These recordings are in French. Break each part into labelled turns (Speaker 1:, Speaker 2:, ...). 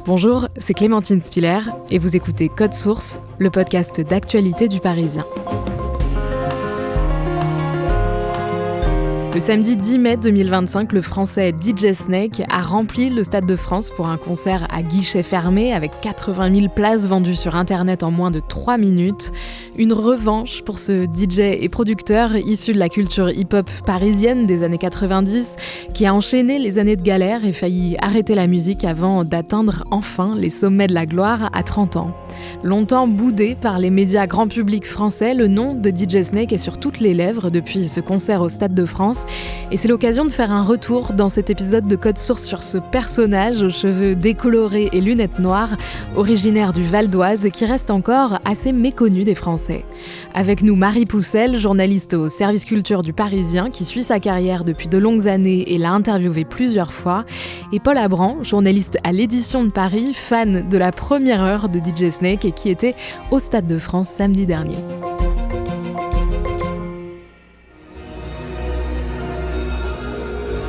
Speaker 1: Bonjour, c'est Clémentine Spiller et vous écoutez Code Source, le podcast d'actualité du Parisien. Le samedi 10 mai 2025, le français DJ Snake a rempli le Stade de France pour un concert à guichet fermé avec 80 000 places vendues sur Internet en moins de 3 minutes. Une revanche pour ce DJ et producteur issu de la culture hip-hop parisienne des années 90 qui a enchaîné les années de galère et failli arrêter la musique avant d'atteindre enfin les sommets de la gloire à 30 ans. Longtemps boudé par les médias grand public français, le nom de DJ Snake est sur toutes les lèvres depuis ce concert au Stade de France. Et c'est l'occasion de faire un retour dans cet épisode de Code Source sur ce personnage aux cheveux décolorés et lunettes noires, originaire du Val d'Oise et qui reste encore assez méconnu des Français. Avec nous Marie Poussel, journaliste au service culture du Parisien, qui suit sa carrière depuis de longues années et l'a interviewé plusieurs fois, et Paul Abran, journaliste à l'édition de Paris, fan de la première heure de DJ Snake et qui était au Stade de France samedi dernier.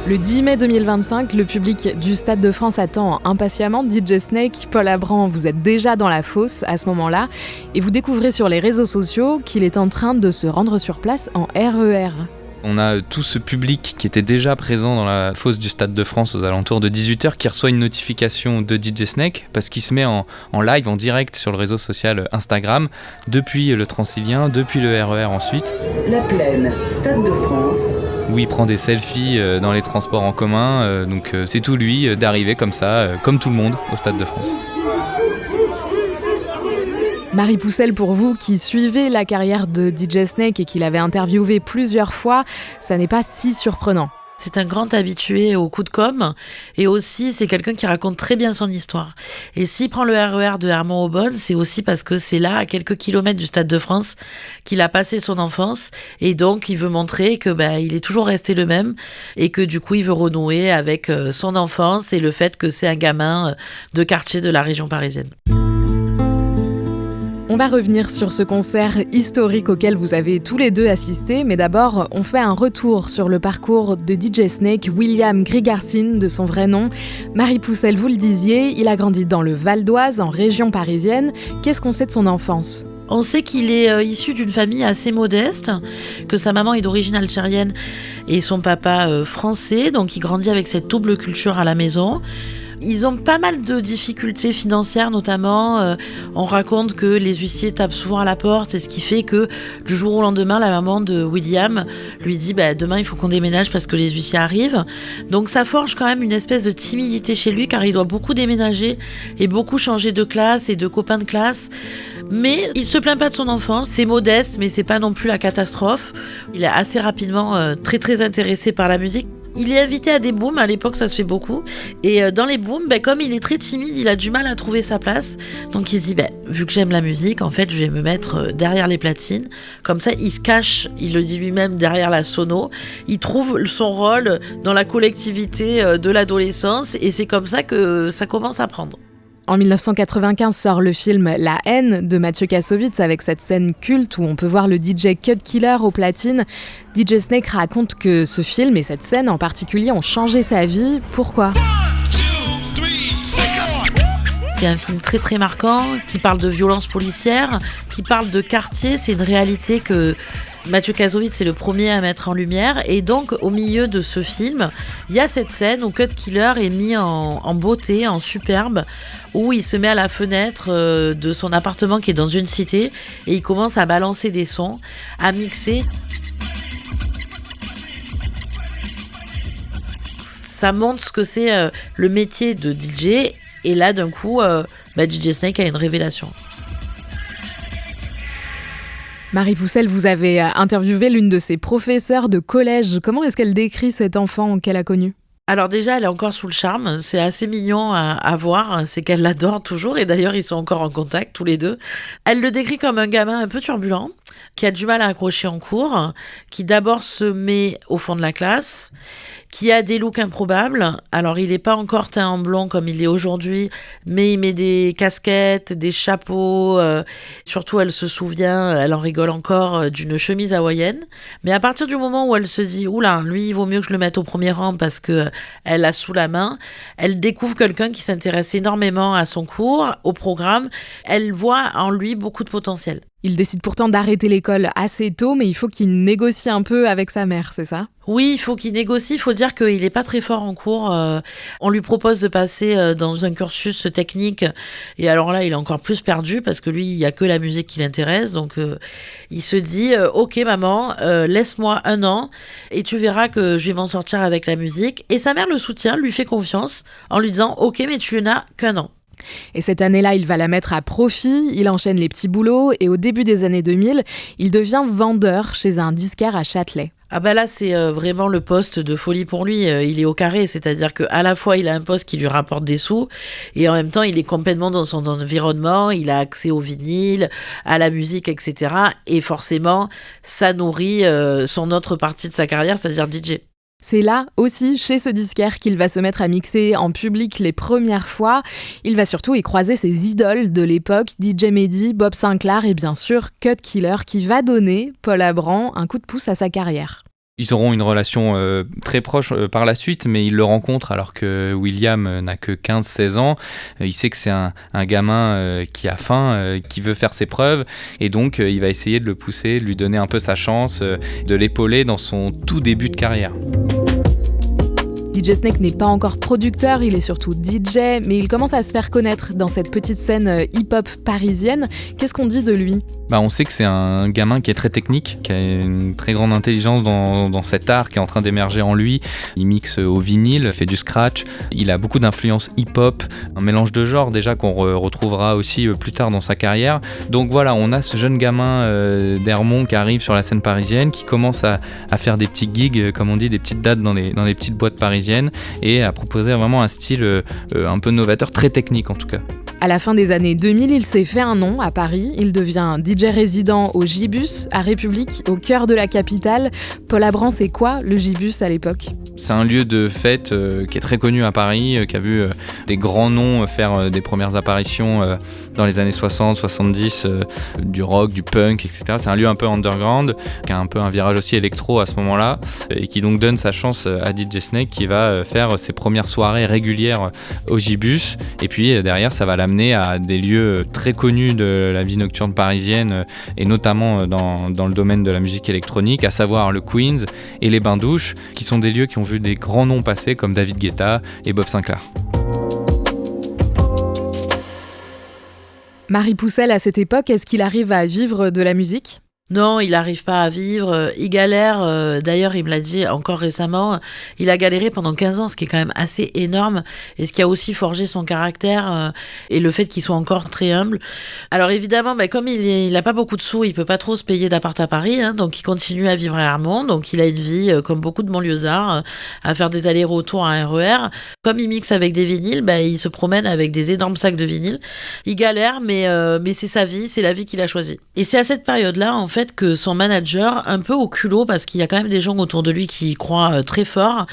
Speaker 1: Le 10 mai 2025, le public du Stade de France attend impatiemment DJ Snake. Paul Abran, vous êtes déjà dans la fosse à ce moment-là et vous découvrez sur les réseaux sociaux qu'il est en train de se rendre sur place en RER.
Speaker 2: On a tout ce public qui était déjà présent dans la fosse du Stade de France aux alentours de 18h qui reçoit une notification de DJ Snake parce qu'il se met en live, en direct sur le réseau social Instagram depuis le Transilien, depuis le RER ensuite.
Speaker 3: La Plaine, Stade de France.
Speaker 2: Où il prend des selfies dans les transports en commun, donc c'est tout lui d'arriver comme ça, comme tout le monde au Stade de France.
Speaker 1: Marie Poussel, pour vous qui suivez la carrière de DJ Snake et qui l'avez interviewé plusieurs fois, ça n'est pas si surprenant.
Speaker 4: C'est un grand habitué au coup de com' et aussi c'est quelqu'un qui raconte très bien son histoire. Et s'il prend le RER de Hermont-Aubonne, c'est aussi parce que c'est là, à quelques kilomètres du Stade de France, qu'il a passé son enfance et donc il veut montrer que il est toujours resté le même et que du coup il veut renouer avec son enfance et le fait que c'est un gamin de quartier de la région parisienne.
Speaker 1: On va revenir sur ce concert historique auquel vous avez tous les deux assisté, mais d'abord, on fait un retour sur le parcours de DJ Snake, William Grigarsine, de son vrai nom. Marie Poussel, vous le disiez, il a grandi dans le Val d'Oise, en région parisienne. Qu'est-ce qu'on sait de son enfance ?
Speaker 4: On sait qu'il est issu d'une famille assez modeste, que sa maman est d'origine algérienne et son papa français, donc il grandit avec cette double culture à la maison. Ils ont pas mal de difficultés financières notamment. On raconte que les huissiers tapent souvent à la porte et ce qui fait que du jour au lendemain, la maman de William lui dit demain il faut qu'on déménage parce que les huissiers arrivent. Donc ça forge quand même une espèce de timidité chez lui car il doit beaucoup déménager et beaucoup changer de classe et de copains de classe. Mais il se plaint pas de son enfance, c'est modeste mais c'est pas non plus la catastrophe. Il est assez rapidement très très intéressé par la musique. Il est invité à des booms, à l'époque ça se fait beaucoup, et dans les booms, comme il est très timide, il a du mal à trouver sa place, donc il se dit, vu que j'aime la musique, en fait je vais me mettre derrière les platines, comme ça il se cache, il le dit lui-même, derrière la sono, il trouve son rôle dans la collectivité de l'adolescence, et c'est comme ça que ça commence à prendre.
Speaker 1: En 1995 sort le film La haine de Mathieu Kassovitz avec cette scène culte où on peut voir le DJ Cut Killer aux platines. DJ Snake raconte que ce film et cette scène en particulier ont changé sa vie. Pourquoi ?
Speaker 4: C'est un film très très marquant qui parle de violence policière, qui parle de quartier. C'est une réalité que Mathieu Kassovitz est le premier à mettre en lumière et donc au milieu de ce film, il y a cette scène où Cut Killer est mis en beauté, en superbe, où il se met à la fenêtre de son appartement qui est dans une cité et il commence à balancer des sons, à mixer. Ça montre ce que c'est le métier de DJ et là d'un coup, DJ Snake a une révélation.
Speaker 1: Marie Poussel, vous avez interviewé l'une de ses professeurs de collège. Comment est-ce qu'elle décrit cet enfant qu'elle a connu ?
Speaker 4: Alors déjà, elle est encore sous le charme. C'est assez mignon à voir. C'est qu'elle l'adore toujours. Et d'ailleurs, ils sont encore en contact, tous les deux. Elle le décrit comme un gamin un peu turbulent. qui a du mal à accrocher en cours, qui d'abord se met au fond de la classe, qui a des looks improbables. Alors, il n'est pas encore teint en blond comme il est aujourd'hui, mais il met des casquettes, des chapeaux. Surtout, elle se souvient, elle en rigole encore, d'une chemise hawaïenne. Mais à partir du moment où elle se dit « Oula, lui, il vaut mieux que je le mette au premier rang parce qu'elle l'a sous la main », elle découvre quelqu'un qui s'intéresse énormément à son cours, au programme. Elle voit en lui beaucoup de potentiel.
Speaker 1: Il décide pourtant d'arrêter l'école assez tôt, mais il faut qu'il négocie un peu avec sa mère, c'est ça ?
Speaker 4: Oui, il faut qu'il négocie. Il faut dire qu'il n'est pas très fort en cours. On lui propose de passer dans un cursus technique. Et alors là, il est encore plus perdu parce que lui, il n'y a que la musique qui l'intéresse. Donc, il se dit « Ok, maman, laisse-moi 1 an et tu verras que je vais m'en sortir avec la musique. » Et sa mère le soutient, lui fait confiance en lui disant « Ok, mais tu n'as qu'1 an. »
Speaker 1: Et cette année-là, il va la mettre à profit, il enchaîne les petits boulots et au début des années 2000, il devient vendeur chez un disquaire à Châtelet.
Speaker 4: Ah bah là, c'est vraiment le poste de folie pour lui. Il est au carré, c'est-à-dire qu'à la fois, il a un poste qui lui rapporte des sous et en même temps, il est complètement dans son environnement, il a accès au vinyle, à la musique, etc. Et forcément, ça nourrit son autre partie de sa carrière, c'est-à-dire DJ.
Speaker 1: C'est là aussi, chez ce disquaire, qu'il va se mettre à mixer en public les premières fois. Il va surtout y croiser ses idoles de l'époque, DJ Mehdi, Bob Sinclar et bien sûr Cut Killer, qui va donner, Paul Abran, un coup de pouce à sa carrière.
Speaker 2: Ils auront une relation très proche par la suite, mais il le rencontre alors que William n'a que 15-16 ans. Il sait que c'est un gamin qui a faim, qui veut faire ses preuves, et donc il va essayer de le pousser, de lui donner un peu sa chance, de l'épauler dans son tout début de carrière.
Speaker 1: DJ Snake n'est pas encore producteur, il est surtout DJ, mais il commence à se faire connaître dans cette petite scène hip-hop parisienne. Qu'est-ce qu'on dit de lui ?
Speaker 2: On sait que c'est un gamin qui est très technique, qui a une très grande intelligence dans cet art qui est en train d'émerger en lui. Il mixe au vinyle, fait du scratch, il a beaucoup d'influence hip-hop, un mélange de genres déjà qu'on retrouvera aussi plus tard dans sa carrière. Donc voilà, on a ce jeune gamin d'Hermont qui arrive sur la scène parisienne, qui commence à faire des petits gigs, comme on dit, des petites dates dans les petites boîtes parisiennes, et à proposer vraiment un style un peu novateur, très technique en tout cas.
Speaker 1: À la fin des années 2000, il s'est fait un nom à Paris. Il devient DJ résident au Gibus, à République, au cœur de la capitale. Paul Abran, c'est quoi le Gibus à l'époque ?
Speaker 2: C'est un lieu de fête qui est très connu à Paris, qui a vu des grands noms faire des premières apparitions dans les années 60, 70, du rock, du punk, etc. C'est un lieu un peu underground, qui a un peu un virage aussi électro à ce moment-là, et qui donc donne sa chance à DJ Snake, qui va faire ses premières soirées régulières au Gibus. Et puis derrière, ça va l'amener à des lieux très connus de la vie nocturne parisienne, et notamment dans le domaine de la musique électronique, à savoir le Queens et les Bains-Douches, qui sont des lieux qui ont vu des grands noms passer comme David Guetta et Bob Sinclar.
Speaker 1: Marie Poussel, à cette époque, est-ce qu'il arrive à vivre de la musique ?
Speaker 4: Non, il n'arrive pas à vivre, il galère, d'ailleurs il me l'a dit encore récemment, il a galéré pendant 15 ans, ce qui est quand même assez énorme, et ce qui a aussi forgé son caractère, et le fait qu'il soit encore très humble. Alors évidemment, comme il n'a pas beaucoup de sous, il peut pas trop se payer d'appart à Paris, donc il continue à vivre à Hermont, donc il a une vie comme beaucoup de banlieusards, à faire des allers-retours à RER. Comme il mixe avec des vinyles, il se promène avec des énormes sacs de vinyles. Il galère, mais c'est sa vie, c'est la vie qu'il a choisie. Et c'est à cette période-là, en fait, que son manager, un peu au culot, parce qu'il y a quand même des gens autour de lui qui y croient très fort,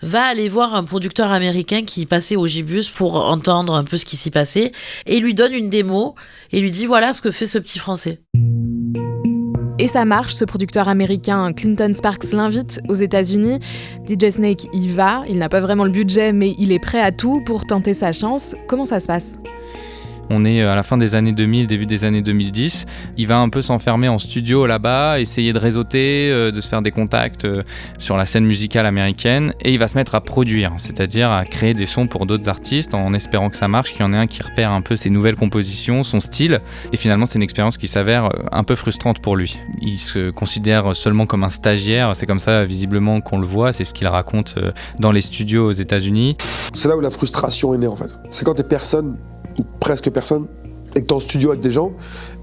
Speaker 4: va aller voir un producteur américain qui passait au Gibus pour entendre un peu ce qui s'y passait, et lui donne une démo, et lui dit voilà ce que fait ce petit Français.
Speaker 1: Et ça marche, ce producteur américain Clinton Sparks l'invite aux États-Unis. DJ Snake y va, il n'a pas vraiment le budget, mais il est prêt à tout pour tenter sa chance. Comment ça se passe ?
Speaker 2: On est à la fin des années 2000, début des années 2010. Il va un peu s'enfermer en studio là-bas, essayer de réseauter, de se faire des contacts sur la scène musicale américaine, et il va se mettre à produire, c'est-à-dire à créer des sons pour d'autres artistes en espérant que ça marche, qu'il y en ait un qui repère un peu ses nouvelles compositions, son style. Et finalement, c'est une expérience qui s'avère un peu frustrante pour lui. Il se considère seulement comme un stagiaire, c'est comme ça visiblement qu'on le voit, c'est ce qu'il raconte dans les studios aux États-Unis.
Speaker 5: C'est là où la frustration est née en fait. C'est quand t'es personne, ou presque personne, et que t'es en studio avec des gens,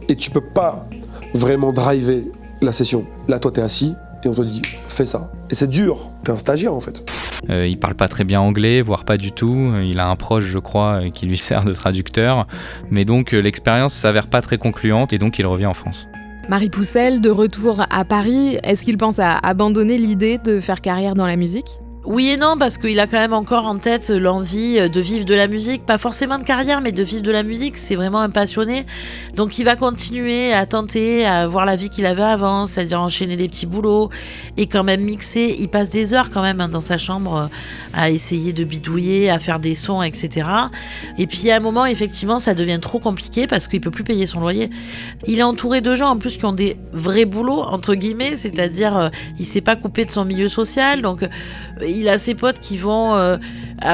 Speaker 5: et tu peux pas vraiment driver la session. Là, toi, t'es assis, et on te dit, fais ça. Et c'est dur, t'es un stagiaire en fait.
Speaker 2: Il parle pas très bien anglais, voire pas du tout. Il a un proche, je crois, qui lui sert de traducteur. Mais donc, l'expérience s'avère pas très concluante, et donc il revient en France.
Speaker 1: Marie Poussel, de retour à Paris, est-ce qu'il pense à abandonner l'idée de faire carrière dans la musique ?
Speaker 4: Oui et non, parce qu'il a quand même encore en tête l'envie de vivre de la musique, pas forcément de carrière, mais de vivre de la musique, c'est vraiment un passionné. Donc il va continuer à tenter, à avoir la vie qu'il avait avant, c'est-à-dire enchaîner des petits boulots et quand même mixer. Il passe des heures quand même dans sa chambre à essayer de bidouiller, à faire des sons, etc. Et puis à un moment, effectivement, ça devient trop compliqué parce qu'il peut plus payer son loyer. Il est entouré de gens en plus qui ont des vrais boulots, entre guillemets, c'est-à-dire il s'est pas coupé de son milieu social, donc il a ses potes qui vont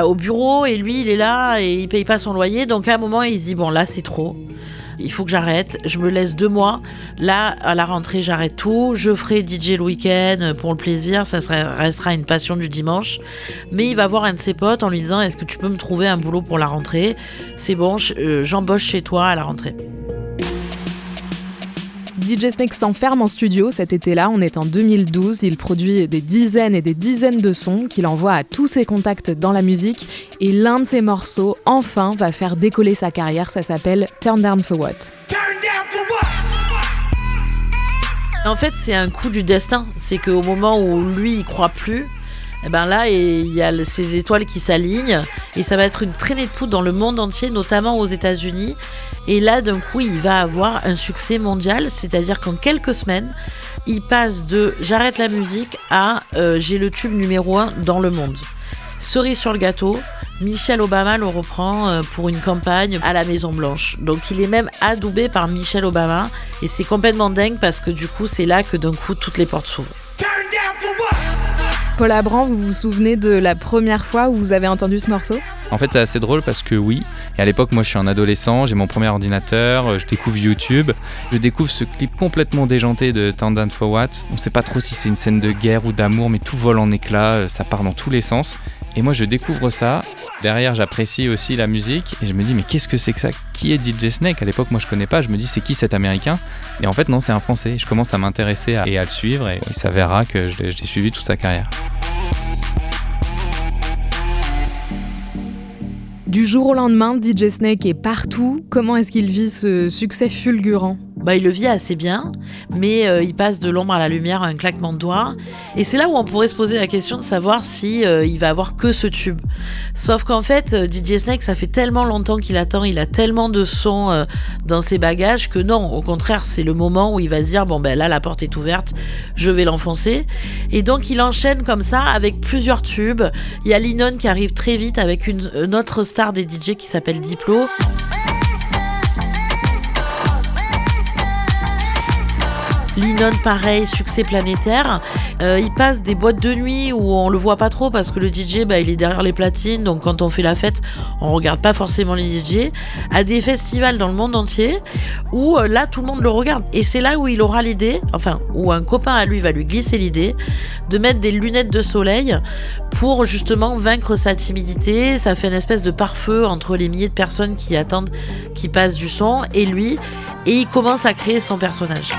Speaker 4: au bureau et lui il est là et il paye pas son loyer, donc à un moment il se dit bon là c'est trop, il faut que j'arrête, je me laisse 2 mois, là à la rentrée j'arrête tout, je ferai DJ le week-end pour le plaisir, restera une passion du dimanche, mais il va voir un de ses potes en lui disant est-ce que tu peux me trouver un boulot pour la rentrée, c'est bon, j'embauche chez toi à la rentrée.
Speaker 1: DJ Snake s'enferme en studio cet été-là, on est en 2012, il produit des dizaines et des dizaines de sons qu'il envoie à tous ses contacts dans la musique et l'un de ses morceaux, enfin, va faire décoller sa carrière, ça s'appelle Turn Down For What.
Speaker 4: En fait, c'est un coup du destin, c'est qu'au moment où lui, il croit plus, et ben là, il y a ces étoiles qui s'alignent et ça va être une traînée de poudre dans le monde entier, notamment aux États-Unis. Et là, d'un coup, il va avoir un succès mondial, c'est-à-dire qu'en quelques semaines, il passe de « j'arrête la musique » à « j'ai le tube numéro 1 dans le monde ». Cerise sur le gâteau, Michelle Obama le reprend pour une campagne à la Maison Blanche. Donc il est même adoubé par Michelle Obama et c'est complètement dingue parce que du coup, c'est là que d'un coup, toutes les portes s'ouvrent.
Speaker 1: Paul Abran, vous vous souvenez de la première fois où vous avez entendu ce morceau ?
Speaker 2: En fait, c'est assez drôle parce que oui, et à l'époque, moi je suis un adolescent, j'ai mon premier ordinateur, je découvre YouTube, je découvre ce clip complètement déjanté de Turn Down For What. On sait pas trop si c'est une scène de guerre ou d'amour, mais tout vole en éclats, ça part dans tous les sens. Et moi je découvre ça, derrière j'apprécie aussi la musique et je me dis mais qu'est-ce que c'est que ça ? Qui est DJ Snake ? À l'époque moi je connais pas, je me dis c'est qui cet américain ? Et en fait non, c'est un français, je commence à m'intéresser et à le suivre et il s'avérera que j'ai suivi toute sa carrière.
Speaker 1: Du jour au lendemain, DJ Snake est partout. Comment est-ce qu'il vit ce succès fulgurant ?
Speaker 4: Il le vit assez bien, mais il passe de l'ombre à la lumière à un claquement de doigts. Et c'est là où on pourrait se poser la question de savoir si il va avoir que ce tube. Sauf qu'en fait, DJ Snake, ça fait tellement longtemps qu'il attend, il a tellement de sons dans ses bagages que non, au contraire, c'est le moment où il va se dire là, la porte est ouverte, je vais l'enfoncer. Et donc, il enchaîne comme ça avec plusieurs tubes. Il y a Linon qui arrive très vite avec une autre star des DJ qui s'appelle Diplo. Linon, pareil, succès planétaire. Il passe des boîtes de nuit où on le voit pas trop parce que le DJ, il est derrière les platines. Donc quand on fait la fête, on regarde pas forcément les DJ. À des festivals dans le monde entier où là, tout le monde le regarde. Et c'est là où il aura l'idée, où un copain à lui va lui glisser l'idée de mettre des lunettes de soleil pour justement vaincre sa timidité. Ça fait une espèce de pare-feu entre les milliers de personnes qui attendent qu'il passe du son et lui. Et il commence à créer son personnage.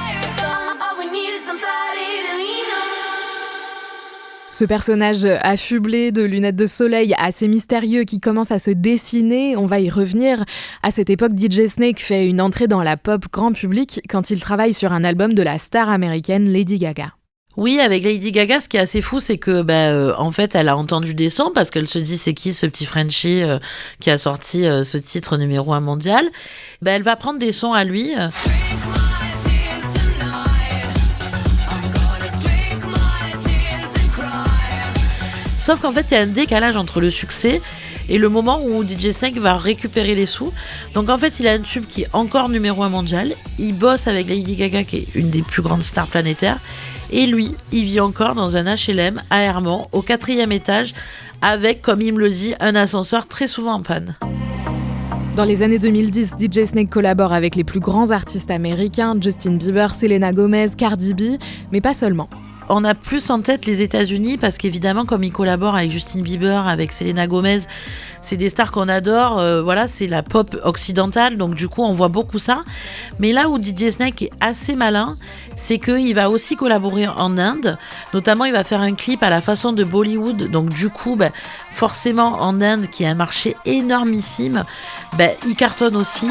Speaker 1: Ce personnage affublé de lunettes de soleil assez mystérieux qui commence à se dessiner, on va y revenir. À cette époque, DJ Snake fait une entrée dans la pop grand public quand il travaille sur un album de la star américaine Lady Gaga.
Speaker 4: Oui, avec Lady Gaga, ce qui est assez fou, c'est que en fait, elle a entendu des sons parce qu'elle se dit c'est qui ce petit Frenchie qui a sorti ce titre numéro 1 mondial. Elle va prendre des sons à lui. Sauf qu'en fait, il y a un décalage entre le succès et le moment où DJ Snake va récupérer les sous. Donc en fait, il a un tube qui est encore numéro 1 mondial. Il bosse avec Lady Gaga, qui est une des plus grandes stars planétaires. Et lui, il vit encore dans un HLM à Hermont, au 4e étage, avec, comme il me le dit, un ascenseur très souvent en panne.
Speaker 1: Dans les années 2010, DJ Snake collabore avec les plus grands artistes américains, Justin Bieber, Selena Gomez, Cardi B, mais pas seulement.
Speaker 4: On a plus en tête les États-Unis parce qu'évidemment, comme il collabore avec Justin Bieber, avec Selena Gomez, c'est des stars qu'on adore. C'est la pop occidentale, donc du coup, on voit beaucoup ça. Mais là où DJ Snake est assez malin, c'est qu'il va aussi collaborer en Inde. Notamment, il va faire un clip à la façon de Bollywood. Donc du coup, forcément, en Inde, qui est un marché énormissime, il cartonne aussi.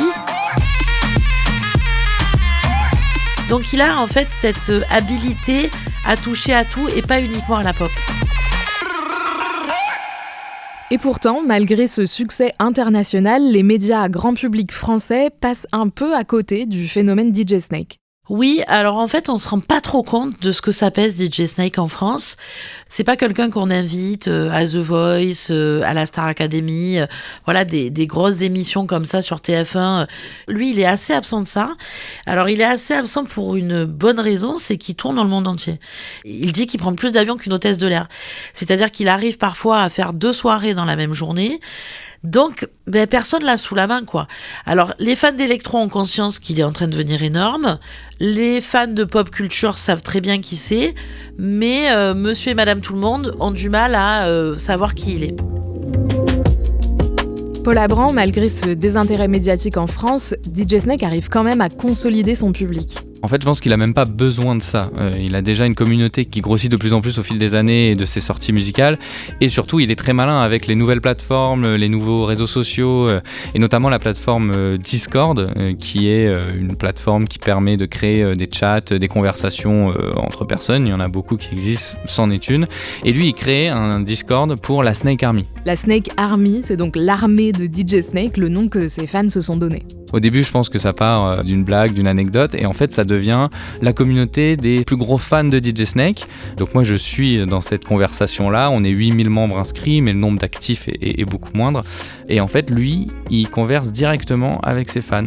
Speaker 4: Donc il a en fait cette habilité à toucher à tout et pas uniquement à la pop.
Speaker 1: Et pourtant, malgré ce succès international, les médias grand public français passent un peu à côté du phénomène DJ Snake.
Speaker 4: Oui, alors en fait, on se rend pas trop compte de ce que ça pèse DJ Snake en France. C'est pas quelqu'un qu'on invite à The Voice, à la Star Academy, voilà, des grosses émissions comme ça sur TF1. Lui, il est assez absent de ça. Alors, il est assez absent pour une bonne raison, c'est qu'il tourne dans le monde entier. Il dit qu'il prend plus d'avions qu'une hôtesse de l'air. C'est-à-dire qu'il arrive parfois à faire 2 soirées dans la même journée. Donc, personne l'a sous la main, quoi. Alors, les fans d'électro ont conscience qu'il est en train de devenir énorme. Les fans de pop culture savent très bien qui c'est. Mais monsieur et madame tout le monde ont du mal à savoir qui il est.
Speaker 1: Paul Abran, malgré ce désintérêt médiatique en France, DJ Snake arrive quand même à consolider son public.
Speaker 2: En fait, je pense qu'il a même pas besoin de ça. Il a déjà une communauté qui grossit de plus en plus au fil des années et de ses sorties musicales. Et surtout, il est très malin avec les nouvelles plateformes, les nouveaux réseaux sociaux, et notamment la plateforme Discord, qui est une plateforme qui permet de créer des chats, des conversations entre personnes. Il y en a beaucoup qui existent, c'en est une. Et lui, il crée un Discord pour la Snake Army.
Speaker 1: La Snake Army, c'est donc l'armée de DJ Snake, le nom que ses fans se sont donné.
Speaker 2: Au début, je pense que ça part d'une blague, d'une anecdote, et en fait, ça devient la communauté des plus gros fans de DJ Snake. Donc moi, je suis dans cette conversation-là. On est 8000 membres inscrits, mais le nombre d'actifs est beaucoup moindre. Et en fait, lui, il converse directement avec ses fans.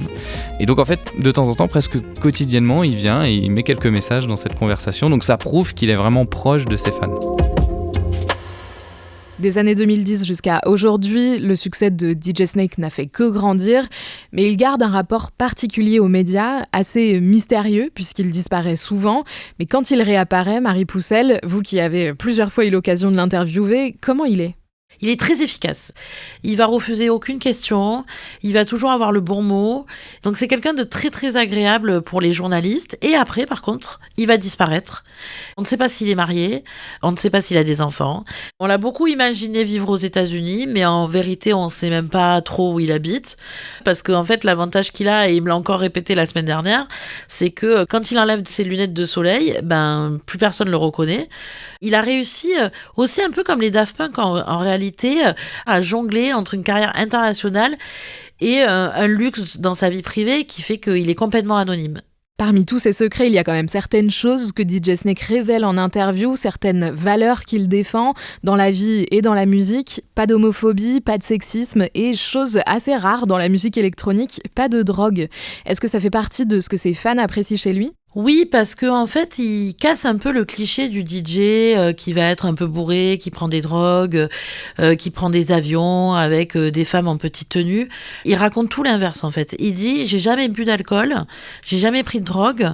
Speaker 2: Et donc, en fait, de temps en temps, presque quotidiennement, il vient et il met quelques messages dans cette conversation. Donc ça prouve qu'il est vraiment proche de ses fans.
Speaker 1: Des années 2010 jusqu'à aujourd'hui, le succès de DJ Snake n'a fait que grandir, mais il garde un rapport particulier aux médias, assez mystérieux puisqu'il disparaît souvent. Mais quand il réapparaît, Marie Poussel, vous qui avez plusieurs fois eu l'occasion de l'interviewer, comment il est ?
Speaker 4: Il est très efficace. Il va refuser aucune question. Il va toujours avoir le bon mot. Donc c'est quelqu'un de très très agréable pour les journalistes. Et après, par contre, il va disparaître. On ne sait pas s'il est marié. On ne sait pas s'il a des enfants. On l'a beaucoup imaginé vivre aux États-Unis, mais en vérité, on ne sait même pas trop où il habite. Parce qu'en fait, l'avantage qu'il a, et il me l'a encore répété la semaine dernière, c'est que quand il enlève ses lunettes de soleil, plus personne ne le reconnaît. Il a réussi aussi un peu comme les Daft Punk en réalité à jongler entre une carrière internationale et un luxe dans sa vie privée qui fait qu'il est complètement anonyme.
Speaker 1: Parmi tous ces secrets, il y a quand même certaines choses que DJ Snake révèle en interview, certaines valeurs qu'il défend dans la vie et dans la musique. Pas d'homophobie, pas de sexisme et, chose assez rare dans la musique électronique, pas de drogue. Est-ce que ça fait partie de ce que ses fans apprécient chez lui ?
Speaker 4: Oui, parce qu'en fait, il casse un peu le cliché du DJ qui va être un peu bourré, qui prend des drogues, qui prend des avions avec des femmes en petite tenue. Il raconte tout l'inverse, en fait. Il dit « J'ai jamais bu d'alcool, j'ai jamais pris de drogue,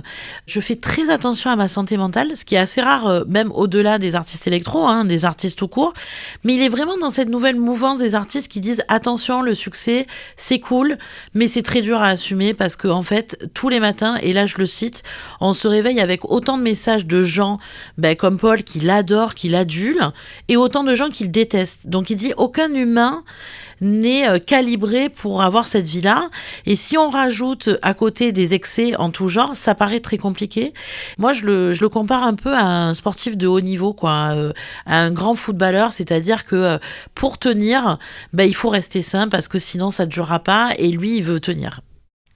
Speaker 4: je fais très attention à ma santé mentale », ce qui est assez rare, même au-delà des artistes électro, des artistes tout court. Mais il est vraiment dans cette nouvelle mouvance des artistes qui disent « Attention, le succès, c'est cool, mais c'est très dur à assumer parce que, en fait, tous les matins, et là je le cite, on se réveille avec autant de messages de gens comme Paul qui l'adore, qui l'adule, et autant de gens qui le détestent. Donc il dit aucun humain n'est calibré pour avoir cette vie-là. Et si on rajoute à côté des excès en tout genre, ça paraît très compliqué. Moi, je le compare un peu à un sportif de haut niveau, à un grand footballeur, c'est-à-dire que pour tenir, il faut rester sain parce que sinon ça ne durera pas et lui, il veut tenir.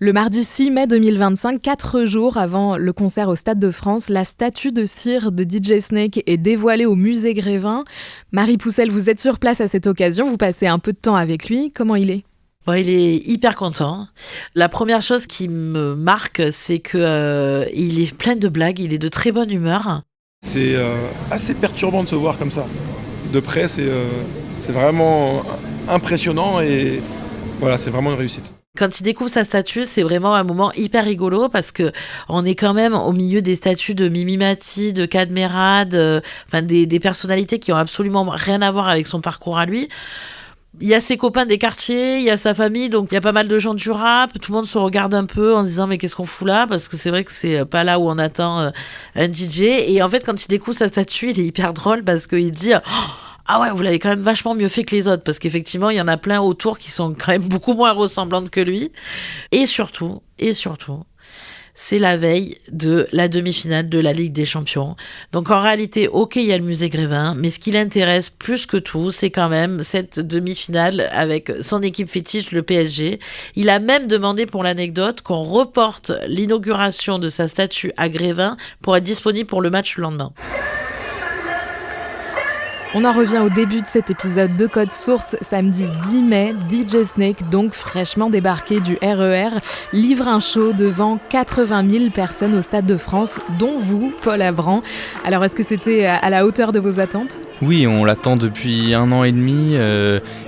Speaker 1: Le mardi 6 mai 2025, 4 jours avant le concert au Stade de France, la statue de cire de DJ Snake est dévoilée au musée Grévin. Marie Poussel, vous êtes sur place à cette occasion, vous passez un peu de temps avec lui. Comment il est ?
Speaker 4: Il est hyper content. La première chose qui me marque, c'est que il est plein de blagues, il est de très bonne humeur.
Speaker 6: C'est assez perturbant de se voir comme ça. De près, c'est vraiment impressionnant et voilà, c'est vraiment une réussite.
Speaker 4: Quand il découvre sa statue, c'est vraiment un moment hyper rigolo parce que on est quand même au milieu des statues de Mimi Mati, de Cadmerade, des personnalités qui ont absolument rien à voir avec son parcours à lui. Il y a ses copains des quartiers, il y a sa famille, donc il y a pas mal de gens du rap. Tout le monde se regarde un peu en se disant mais qu'est-ce qu'on fout là ? Parce que c'est vrai que c'est pas là où on attend un DJ. Et en fait, quand il découvre sa statue, il est hyper drôle parce qu'il dit ah ouais, vous l'avez quand même vachement mieux fait que les autres, parce qu'effectivement, il y en a plein autour qui sont quand même beaucoup moins ressemblantes que lui. Et surtout, c'est la veille de la demi-finale de la Ligue des Champions. Donc en réalité, ok, il y a le musée Grévin, mais ce qui l'intéresse plus que tout, c'est quand même cette demi-finale avec son équipe fétiche, le PSG. Il a même demandé, pour l'anecdote, qu'on reporte l'inauguration de sa statue à Grévin pour être disponible pour le match le lendemain.
Speaker 1: On en revient au début de cet épisode de Code Source. Samedi 10 mai, DJ Snake, donc fraîchement débarqué du RER, livre un show devant 80 000 personnes au Stade de France, dont vous, Paul Abran. Alors, est-ce que c'était à la hauteur de vos attentes ?
Speaker 2: Oui, on l'attend depuis 1 an et demi.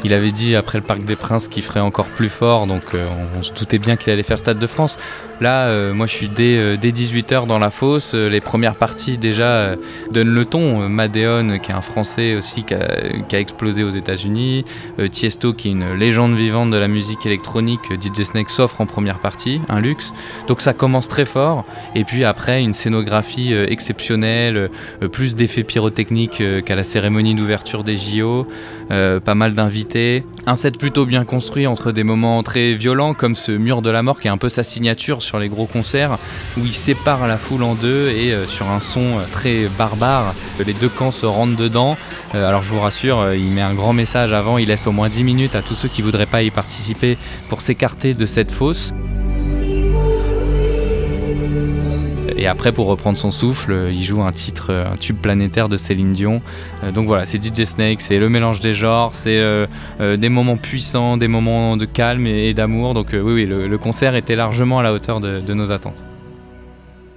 Speaker 2: Il avait dit après le Parc des Princes qu'il ferait encore plus fort, donc on se doutait bien qu'il allait faire Stade de France. Là, moi je suis dès 18h dans la fosse. Les premières parties déjà donnent le ton. Madeon, qui est un Français aussi, qui a explosé aux États-Unis. Tiesto, qui est une légende vivante de la musique électronique. DJ Snake s'offre en première partie, un luxe. Donc ça commence très fort. Et puis après, une scénographie exceptionnelle, plus d'effets pyrotechniques qu'à la cérémonie d'ouverture des JO. Pas mal d'invités. Un set plutôt bien construit entre des moments très violents, comme ce mur de la mort qui est un peu sa signature sur les gros concerts, où il sépare la foule en deux et sur un son très barbare, les deux camps se rentrent dedans. Alors je vous rassure, il met un grand message avant, il laisse au moins 10 minutes à tous ceux qui voudraient pas y participer pour s'écarter de cette fosse. Et après, pour reprendre son souffle, il joue un tube planétaire de Céline Dion. Donc voilà, c'est DJ Snake, c'est le mélange des genres, c'est des moments puissants, des moments de calme et d'amour. Donc oui, le concert était largement à la hauteur de nos attentes.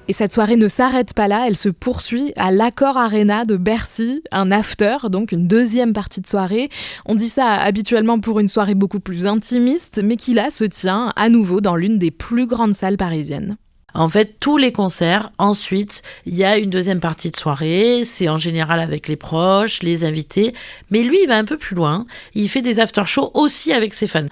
Speaker 1: Et cette soirée ne s'arrête pas là, elle se poursuit à l'Accor Arena de Bercy, un after, donc une deuxième partie de soirée. On dit ça habituellement pour une soirée beaucoup plus intimiste, mais qui là se tient à nouveau dans l'une des plus grandes salles parisiennes.
Speaker 4: En fait, tous les concerts, ensuite, il y a une deuxième partie de soirée, c'est en général avec les proches, les invités, mais lui, il va un peu plus loin, il fait des after-shows aussi avec ses fans.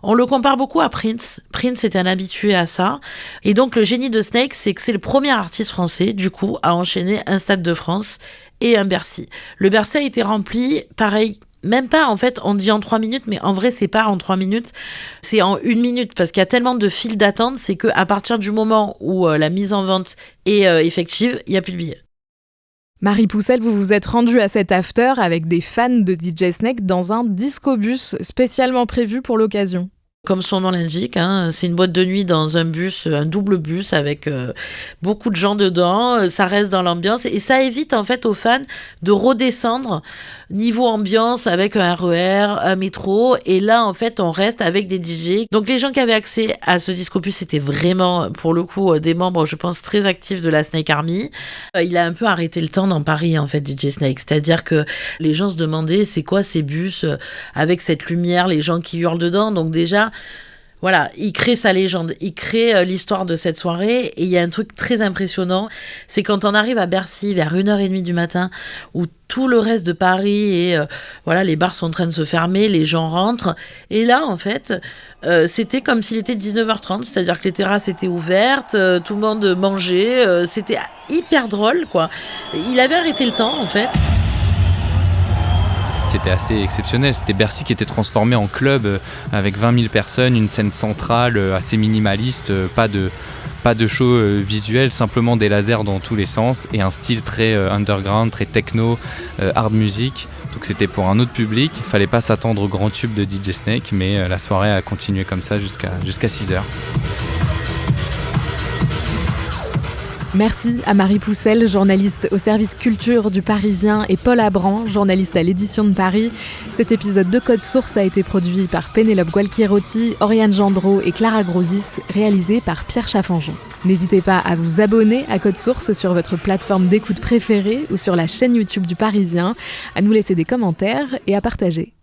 Speaker 4: On le compare beaucoup à Prince. Prince était un habitué à ça. Et donc, le génie de Snake, c'est que c'est le premier artiste français, du coup, à enchaîner un Stade de France et un Bercy. Le Bercy a été rempli, pareil, même pas, en fait, on dit en 3 minutes, mais en vrai, c'est pas en 3 minutes, c'est en 1 minute, parce qu'il y a tellement de files d'attente, c'est qu'à partir du moment où la mise en vente est effective, il n'y a plus de billets.
Speaker 1: Marie Poussel, vous vous êtes rendue à cet after avec des fans de DJ Snake dans un disco-bus spécialement prévu pour l'occasion.
Speaker 4: Comme son nom l'indique, c'est une boîte de nuit dans un bus, un double bus avec beaucoup de gens dedans. Ça reste dans l'ambiance et ça évite en fait aux fans de redescendre niveau ambiance avec un RER, un métro. Et là, en fait, on reste avec des DJ. Donc les gens qui avaient accès à ce disco-bus, c'était vraiment, pour le coup, des membres, je pense, très actifs de la Snake Army. Il a un peu arrêté le temps dans Paris, en fait, DJ Snake. C'est-à-dire que les gens se demandaient, c'est quoi ces bus avec cette lumière, les gens qui hurlent dedans. Donc déjà, voilà, il crée sa légende, il crée l'histoire de cette soirée et il y a un truc très impressionnant, c'est quand on arrive à Bercy vers 1h30 du matin où tout le reste de Paris et voilà, les bars sont en train de se fermer, les gens rentrent et là en fait c'était comme s'il était 19h30, c'est-à-dire que les terrasses étaient ouvertes, tout le monde mangeait, c'était hyper drôle quoi. Il avait arrêté le temps en fait.
Speaker 2: C'était assez exceptionnel, c'était Bercy qui était transformé en club avec 20 000 personnes, une scène centrale assez minimaliste, pas de show visuel, simplement des lasers dans tous les sens et un style très underground, très techno, hard music. Donc c'était pour un autre public, il fallait pas s'attendre au grand tube de DJ Snake, mais la soirée a continué comme ça jusqu'à 6h.
Speaker 1: Merci à Marie Poussel, journaliste au service culture du Parisien, et Paul Abran, journaliste à l'édition de Paris. Cet épisode de Code Source a été produit par Pénélope Gualquirotti, Oriane Gendreau et Clara Grosis, réalisé par Pierre Chaffanjon. N'hésitez pas à vous abonner à Code Source sur votre plateforme d'écoute préférée ou sur la chaîne YouTube du Parisien, à nous laisser des commentaires et à partager.